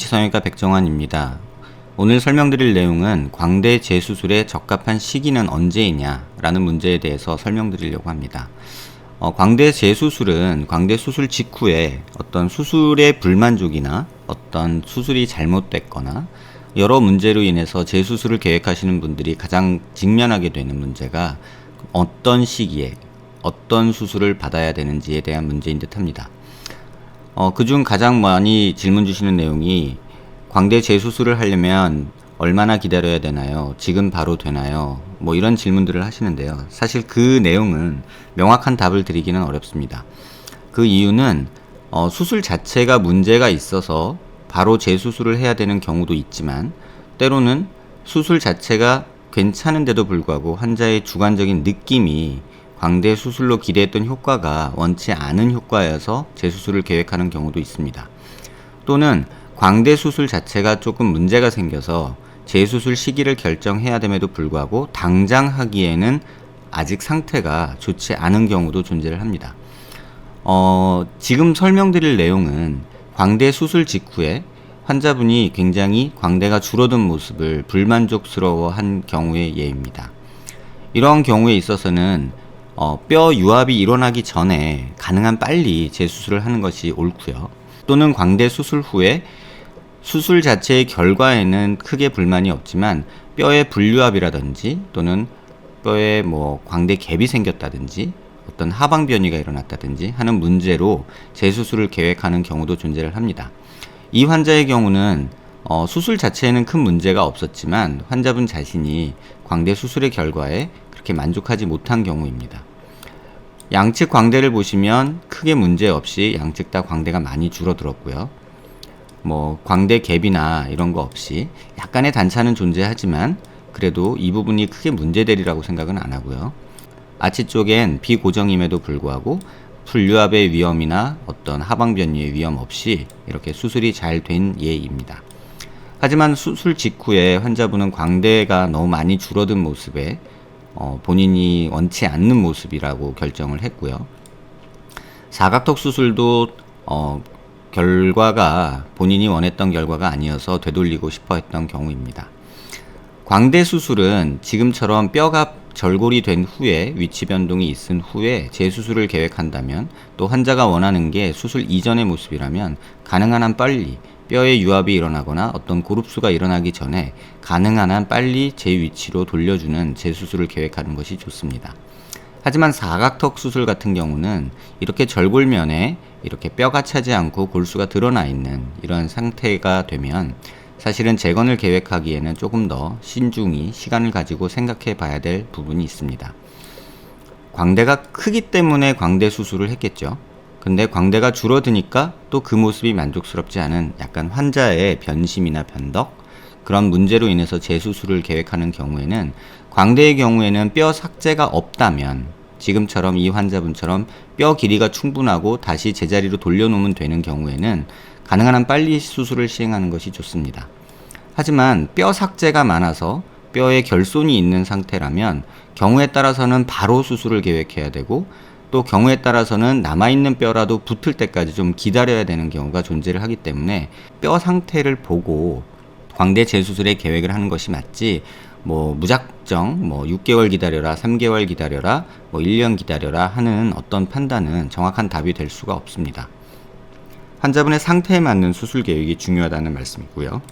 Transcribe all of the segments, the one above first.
이치성형외과 백정환입니다. 오늘 설명드릴 내용은 광대 재수술에 적합한 시기는 언제이냐 라는 문제에 대해서 설명드리려고 합니다. 광대 재수술은 광대 수술 직후에 어떤 수술의 불만족이나 어떤 수술이 잘못됐거나 여러 문제로 인해서 재수술을 계획하시는 분들이 가장 직면하게 되는 문제가 어떤 시기에 어떤 수술을 받아야 되는지에 대한 문제인 듯 합니다. 그중 가장 많이 질문 주시는 내용이 광대 재수술을 하려면 얼마나 기다려야 되나요? 지금 바로 되나요? 뭐 이런 질문들을 하시는데요. 사실 그 내용은 명확한 답을 드리기는 어렵습니다. 그 이유는 수술 자체가 문제가 있어서 바로 재수술을 해야 되는 경우도 있지만 때로는 수술 자체가 괜찮은데도 불구하고 환자의 주관적인 느낌이 광대 수술로 기대했던 효과가 원치 않은 효과여서 재수술을 계획하는 경우도 있습니다. 또는 광대 수술 자체가 조금 문제가 생겨서 재수술 시기를 결정해야 됨에도 불구하고 당장 하기에는 아직 상태가 좋지 않은 경우도 존재를 합니다. 지금 설명드릴 내용은 광대 수술 직후에 환자분이 굉장히 광대가 줄어든 모습을 불만족스러워한 경우의 예입니다. 이런 경우에 있어서는 뼈 유압이 일어나기 전에 가능한 빨리 재수술을 하는 것이 옳고요. 또는 광대 수술 후에 수술 자체의 결과에는 크게 불만이 없지만 뼈의 불유압이라든지 또는 뼈에 광대 갭이 생겼다든지 어떤 하방 변이가 일어났다든지 하는 문제로 재수술을 계획하는 경우도 존재를 합니다. 이 환자의 경우는 수술 자체에는 큰 문제가 없었지만 환자분 자신이 광대 수술의 결과에 그렇게 만족하지 못한 경우입니다. 양측 광대를 보시면 크게 문제 없이 양측 다 광대가 많이 줄어들었고요. 광대 갭이나 이런 거 없이 약간의 단차는 존재하지만 그래도 이 부분이 크게 문제되리라고 생각은 안 하고요. 아치 쪽엔 비고정임에도 불구하고 불유압의 위험이나 어떤 하방 변이의 위험 없이 이렇게 수술이 잘 된 예입니다. 하지만 수술 직후에 환자분은 광대가 너무 많이 줄어든 모습에 본인이 원치 않는 모습이라고 결정을 했고요. 사각턱 수술도 결과가 본인이 원했던 결과가 아니어서 되돌리고 싶어 했던 경우입니다. 광대 수술은 지금처럼 뼈가 절골이 된 후에 위치 변동이 있은 후에 재수술을 계획한다면 또 환자가 원하는 게 수술 이전의 모습이라면 가능한 한 빨리 뼈의 유압이 일어나거나 어떤 고릅수가 일어나기 전에 가능한 한 빨리 제 위치로 돌려주는 재수술을 계획하는 것이 좋습니다. 하지만 사각턱 수술 같은 경우는 이렇게 절골면에 이렇게 뼈가 차지 않고 골수가 드러나 있는 이런 상태가 되면 사실은 재건을 계획하기에는 조금 더 신중히 시간을 가지고 생각해 봐야 될 부분이 있습니다. 광대가 크기 때문에 광대 수술을 했겠죠. 근데 광대가 줄어드니까 또 그 모습이 만족스럽지 않은 약간 환자의 변심이나 변덕 그런 문제로 인해서 재수술을 계획하는 경우에는 광대의 경우에는 뼈 삭제가 없다면 지금처럼 이 환자분처럼 뼈 길이가 충분하고 다시 제자리로 돌려놓으면 되는 경우에는 가능한 한 빨리 수술을 시행하는 것이 좋습니다. 하지만 뼈 삭제가 많아서 뼈에 결손이 있는 상태라면 경우에 따라서는 바로 수술을 계획해야 되고 또 경우에 따라서는 남아있는 뼈라도 붙을 때까지 좀 기다려야 되는 경우가 존재를 하기 때문에 뼈 상태를 보고 광대 재수술의 계획을 하는 것이 맞지 무작정 6개월 기다려라 3개월 기다려라 1년 기다려라 하는 어떤 판단은 정확한 답이 될 수가 없습니다. 환자분의 상태에 맞는 수술 계획이 중요하다는 말씀이고요.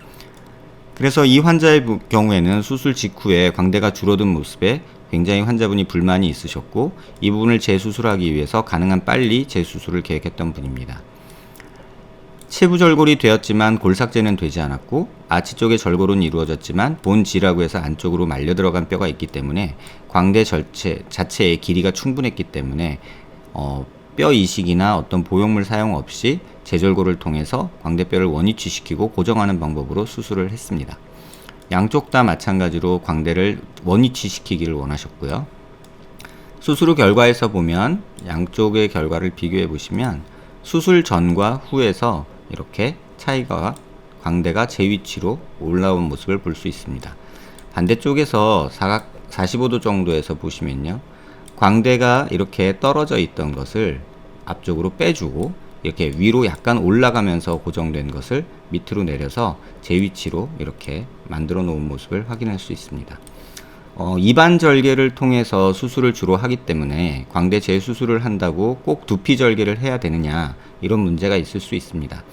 그래서 이 환자의 경우에는 수술 직후에 광대가 줄어든 모습에 굉장히 환자분이 불만이 있으셨고 이 부분을 재수술하기 위해서 가능한 빨리 재수술을 계획했던 분입니다. 치부 절골이 되었지만 골삭제는 되지 않았고 아치 쪽의 절골은 이루어졌지만 본지라고 해서 안쪽으로 말려 들어간 뼈가 있기 때문에 광대 자체의 길이가 충분했기 때문에 뼈 이식이나 어떤 보형물 사용 없이 재절골을 통해서 광대뼈를 원위치시키고 고정하는 방법으로 수술을 했습니다. 양쪽 다 마찬가지로 광대를 원위치시키기를 원하셨고요. 수술 후 결과에서 보면 양쪽의 결과를 비교해 보시면 수술 전과 후에서 이렇게 차이가 광대가 제 위치로 올라온 모습을 볼 수 있습니다. 반대쪽에서 사각 45도 정도에서 보시면요. 광대가 이렇게 떨어져 있던 것을 앞쪽으로 빼주고 이렇게 위로 약간 올라가면서 고정된 것을 밑으로 내려서 제 위치로 이렇게 만들어 놓은 모습을 확인할 수 있습니다. 입안 절개를 통해서 수술을 주로 하기 때문에 광대 재수술을 한다고 꼭 두피 절개를 해야 되느냐, 이런 문제가 있을 수 있습니다.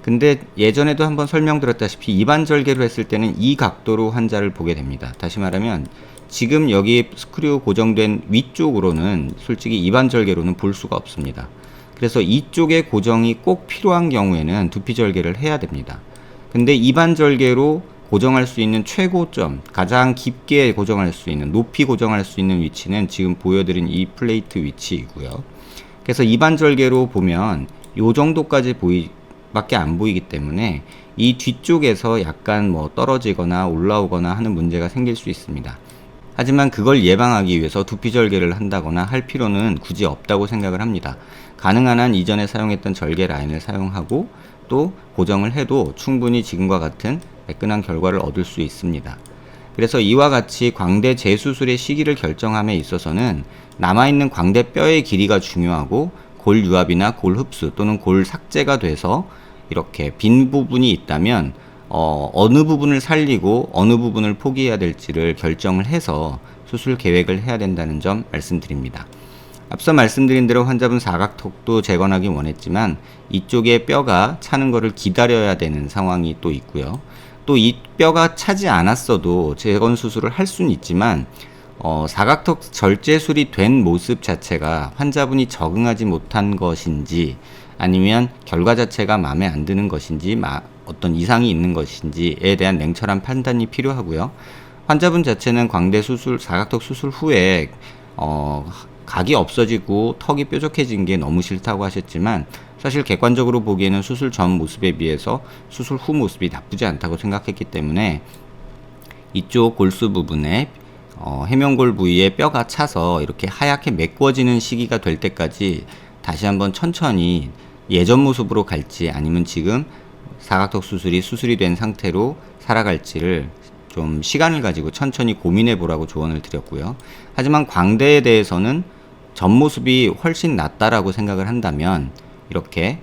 근데 예전에도 한번 설명드렸다시피 입안 절개로 했을 때는 이 각도로 환자를 보게 됩니다. 다시 말하면 지금 여기 스크류 고정된 위쪽으로는 솔직히 입안 절개로는 볼 수가 없습니다. 그래서 이쪽에 고정이 꼭 필요한 경우에는 두피 절개를 해야 됩니다. 근데 입안 절개로 고정할 수 있는 최고점, 가장 깊게 고정할 수 있는, 높이 고정할 수 있는 위치는 지금 보여드린 이 플레이트 위치이고요. 그래서 입안 절개로 보면 요 정도까지 밖에 안 보이기 때문에 이 뒤쪽에서 약간 뭐 떨어지거나 올라오거나 하는 문제가 생길 수 있습니다. 하지만 그걸 예방하기 위해서 두피 절개를 한다거나 할 필요는 굳이 없다고 생각을 합니다. 가능한 한 이전에 사용했던 절개 라인을 사용하고 또 고정을 해도 충분히 지금과 같은 매끈한 결과를 얻을 수 있습니다. 그래서 이와 같이 광대 재수술의 시기를 결정함에 있어서는 남아있는 광대뼈의 길이가 중요하고 골 유압이나 골 흡수 또는 골 삭제가 돼서 이렇게 빈 부분이 있다면 어느 부분을 살리고 어느 부분을 포기해야 될지를 결정을 해서 수술 계획을 해야 된다는 점 말씀드립니다. 앞서 말씀드린 대로 환자분 사각턱도 재건하기 원했지만 이쪽에 뼈가 차는 것을 기다려야 되는 상황이 또 있고요. 또 이 뼈가 차지 않았어도 재건 수술을 할 수는 있지만 사각턱 절제술이 된 모습 자체가 환자분이 적응하지 못한 것인지 아니면 결과 자체가 마음에 안 드는 것인지 어떤 이상이 있는 것인지에 대한 냉철한 판단이 필요하고요. 환자분 자체는 광대 수술, 사각턱 수술 후에 각이 없어지고 턱이 뾰족해진 게 너무 싫다고 하셨지만 사실 객관적으로 보기에는 수술 전 모습에 비해서 수술 후 모습이 나쁘지 않다고 생각했기 때문에 이쪽 골수 부분에 해면골 부위에 뼈가 차서 이렇게 하얗게 메꿔지는 시기가 될 때까지 다시 한번 천천히 예전 모습으로 갈지 아니면 지금 사각턱 수술이 된 상태로 살아갈지를 좀 시간을 가지고 천천히 고민해 보라고 조언을 드렸고요. 하지만 광대에 대해서는 전 모습이 훨씬 낫다라고 생각을 한다면 이렇게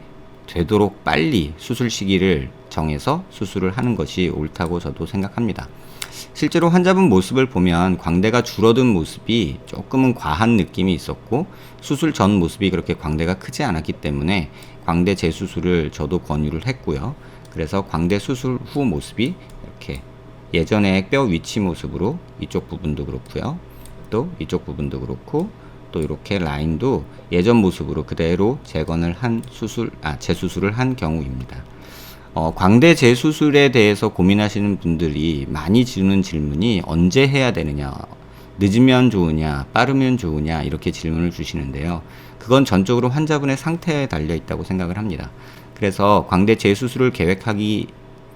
되도록 빨리 수술 시기를 정해서 수술을 하는 것이 옳다고 저도 생각합니다. 실제로 환자분 모습을 보면 광대가 줄어든 모습이 조금은 과한 느낌이 있었고 수술 전 모습이 그렇게 광대가 크지 않았기 때문에 광대 재수술을 저도 권유를 했고요. 그래서 광대 수술 후 모습이 이렇게 예전의 뼈 위치 모습으로 이쪽 부분도 그렇고요. 또 이쪽 부분도 그렇고 또 이렇게 라인도 예전 모습으로 그대로 재건을 한 재수술을 한 경우입니다. 광대 재수술에 대해서 고민하시는 분들이 많이 주는 질문이 언제 해야 되느냐, 늦으면 좋으냐, 빠르면 좋으냐 이렇게 질문을 주시는데요. 그건 전적으로 환자분의 상태에 달려 있다고 생각을 합니다. 그래서 광대 재수술을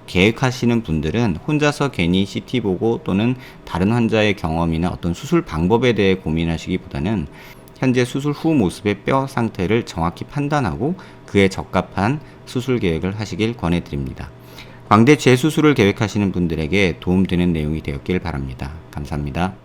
계획하시는 분들은 혼자서 괜히 CT 보고 또는 다른 환자의 경험이나 어떤 수술 방법에 대해 고민하시기보다는 현재 수술 후 모습의 뼈 상태를 정확히 판단하고 그에 적합한 수술 계획을 하시길 권해드립니다. 광대 재수술을 계획하시는 분들에게 도움되는 내용이 되었길 바랍니다. 감사합니다.